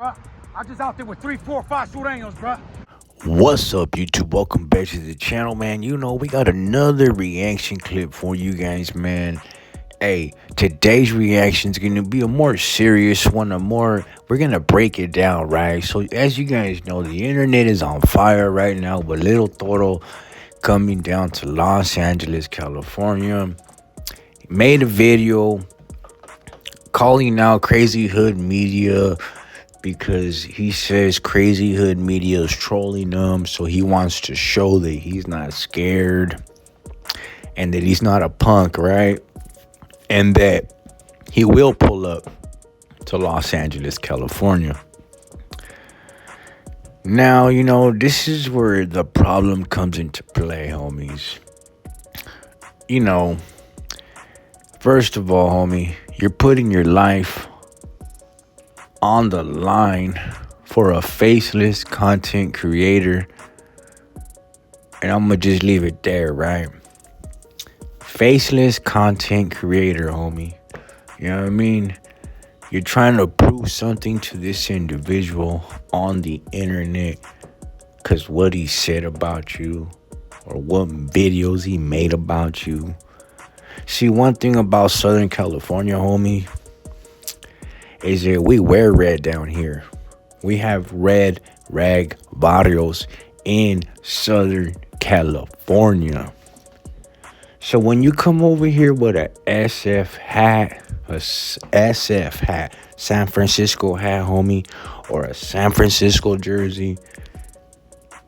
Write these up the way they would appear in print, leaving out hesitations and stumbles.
Bruh. I just out there with 3, 4, 5 sureños, bruh. What's up, YouTube? Welcome back to the channel, man. We got another reaction clip for you guys, man. Hey, today's reaction is gonna be a more serious one. We're gonna break it down, right? So, as you guys know, the internet is on fire right now with Little Toro coming down to Los Angeles, California. He made a video calling out Crazy Hood Media because he says Crazy Hood Media is trolling him, so he wants to show that he's not scared and that he's not a punk, right? And that he will pull up to Los Angeles, California. Now, this is where the problem comes into play, homies. First of all, homie, you're putting your life on the line for a faceless content creator, and I'm gonna just leave it there, right? Faceless content creator, homie. You know what I mean? You're trying to prove something to this individual on the internet because what he said about you or what videos he made about you. See, one thing about Southern California, homie, is that we wear red down here. We have red rag barrios in Southern California. So when you come over here with a SF hat, San Francisco hat, homie, or a San Francisco jersey,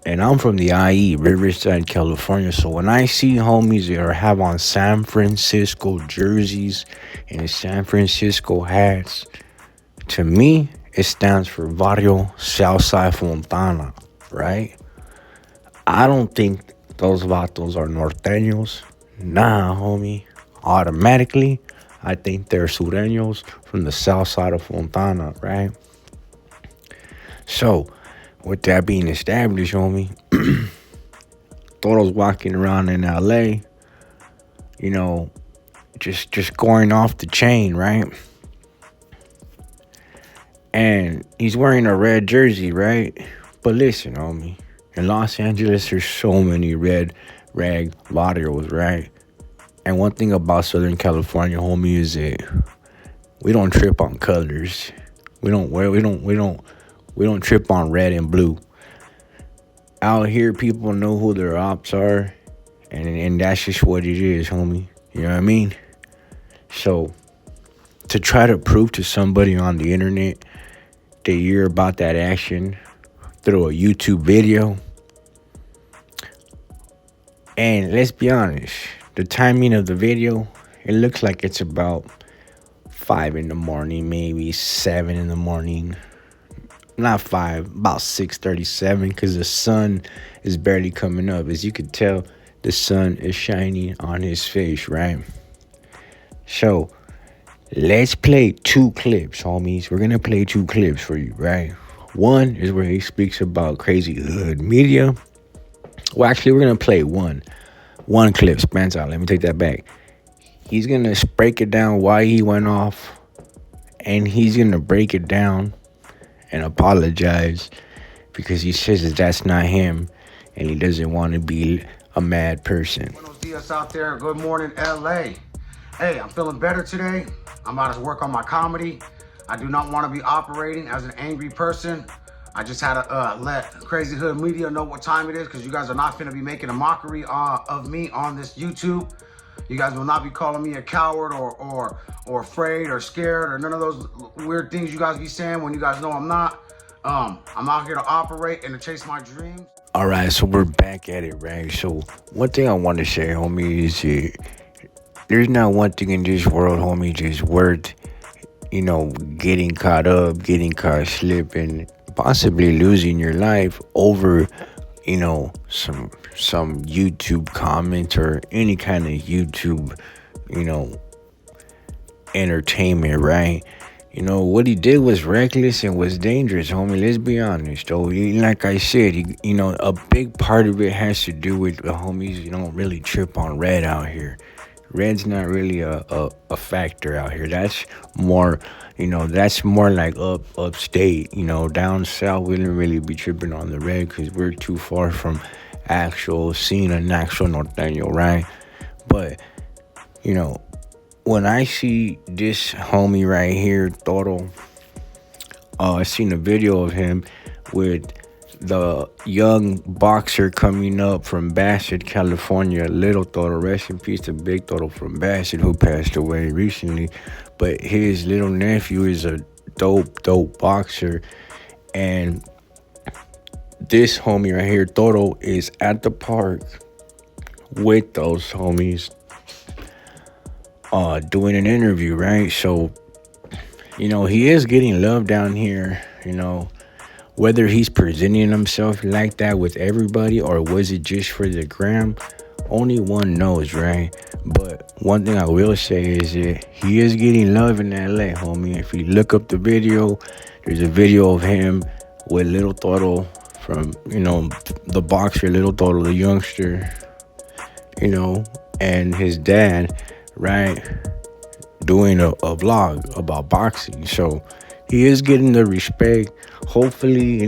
and I'm from the IE, Riverside, California. So when I see homies that have on San Francisco jerseys and San Francisco hats, to me, it stands for Barrio Southside Fontana, right? I don't think those vatos are norteños. Nah, homie. Automatically, I think they're sureños from the south side of Fontana, right? So, with that being established, homie, Toro's walking around in LA, just going off the chain, right? And he's wearing a red jersey, right? But listen, homie, in Los Angeles, there's so many red rag barrios, right? And one thing about Southern California, homie, is that we don't trip on colors. We don't trip on red and blue. Out here, people know who their ops are, and that's just what it is, homie. You know what I mean? So, to try to prove to somebody on the internet that you're about that action through a YouTube video, and let's be honest, the timing of the video, it looks like it's about 5 in the morning, maybe 7 in the morning. Not 5, about 6:37, because the sun is barely coming up. As you can tell, the sun is shining on his face, right? So, let's play 2 clips, homies. We're going to play 2 clips for you, right? One is where he speaks about Crazy Hood Media. Well, actually, we're going to play one clip. Spans out. Let me take that back. He's going to break it down why he went off, and he's going to break it down and apologize because he says that that's not him and he doesn't want to be a mad person. Buenos dias out there. Good morning, LA. Hey, I'm feeling better today. I'm about to work on my comedy. I do not want to be operating as an angry person. I just had to let Crazy Hood Media know what time it is because you guys are not going to be making a mockery of me on this YouTube. You guys will not be calling me a coward or afraid or scared or none of those weird things you guys be saying when you guys know I'm not. I'm out here to operate and to chase my dreams. All right, so we're back at it, right? So one thing I want to say, homie, is that there's not one thing in this world, homie, just worth, getting caught up, getting caught slipping, possibly losing your life over, some YouTube comment or any kind of YouTube, entertainment, right? What he did was reckless and was dangerous, homie. Let's be honest, though. Like I said, a big part of it has to do with the homies. You don't really trip on red out here. Red's not really a factor out here. That's more, That's more like upstate. Down south we didn't really be tripping on the red because we're too far from actual seeing an actual norteño, right? But you know, when I see this homie right here, Toro, I seen a video of him with the young boxer coming up from Bassett, California, Little Toro. Rest in peace to Big Toro from Bassett, who passed away recently. But his little nephew is a dope boxer. And this homie right here, Toro, is at the park with those homies doing an interview, right? So, he is getting love down here, whether he's presenting himself like that with everybody or was it just for the gram, only one knows, right? But one thing I will say is that he is getting love in LA, homie. If you look up the video, there's a video of him with Little Toro from, the boxer, Little Toro, the youngster, and his dad, right, doing a vlog about boxing. So he is getting the respect. Hopefully,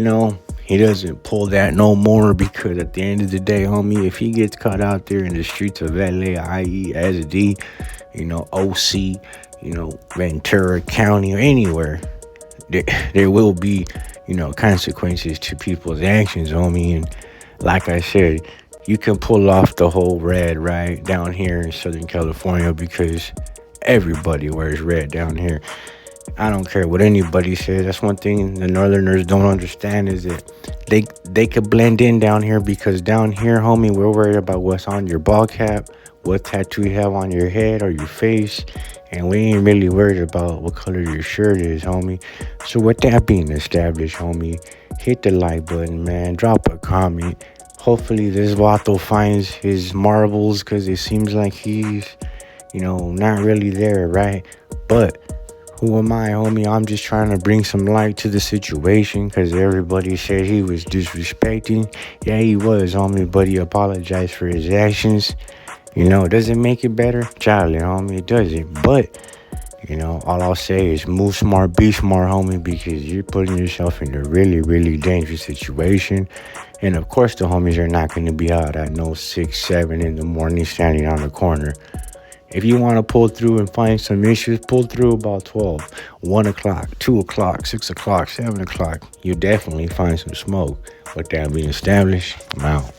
he doesn't pull that no more, because at the end of the day, homie, if he gets caught out there in the streets of LA, i.e. SD, OC, Ventura County or anywhere, there will be, consequences to people's actions, homie. And like I said, you can pull off the whole red, right, down here in Southern California, because everybody wears red down here. I don't care what anybody says. That's one thing the Northerners don't understand, is that they could blend in down here, because down here, homie, we're worried about what's on your ball cap, what tattoo you have on your head or your face, and we ain't really worried about what color your shirt is, homie. So with that being established, homie, hit the like button, man. Drop a comment. Hopefully this Vato finds his marbles, because it seems like he's, not really there, right? But who am I, homie? I'm just trying to bring some light to the situation, because everybody said he was disrespecting. Yeah, he was, homie, but he apologized for his actions. Does it make it better? Charlie, homie, it doesn't. But, all I'll say is move smart, be smart, homie, because you're putting yourself in a really, really dangerous situation. And, of course, the homies are not going to be out at no 6, 7 in the morning standing on the corner. If you want to pull through and find some issues, pull through about 12, 1 o'clock, 2 o'clock, 6 o'clock, 7 o'clock. You'll definitely find some smoke. With that being established, I'm out.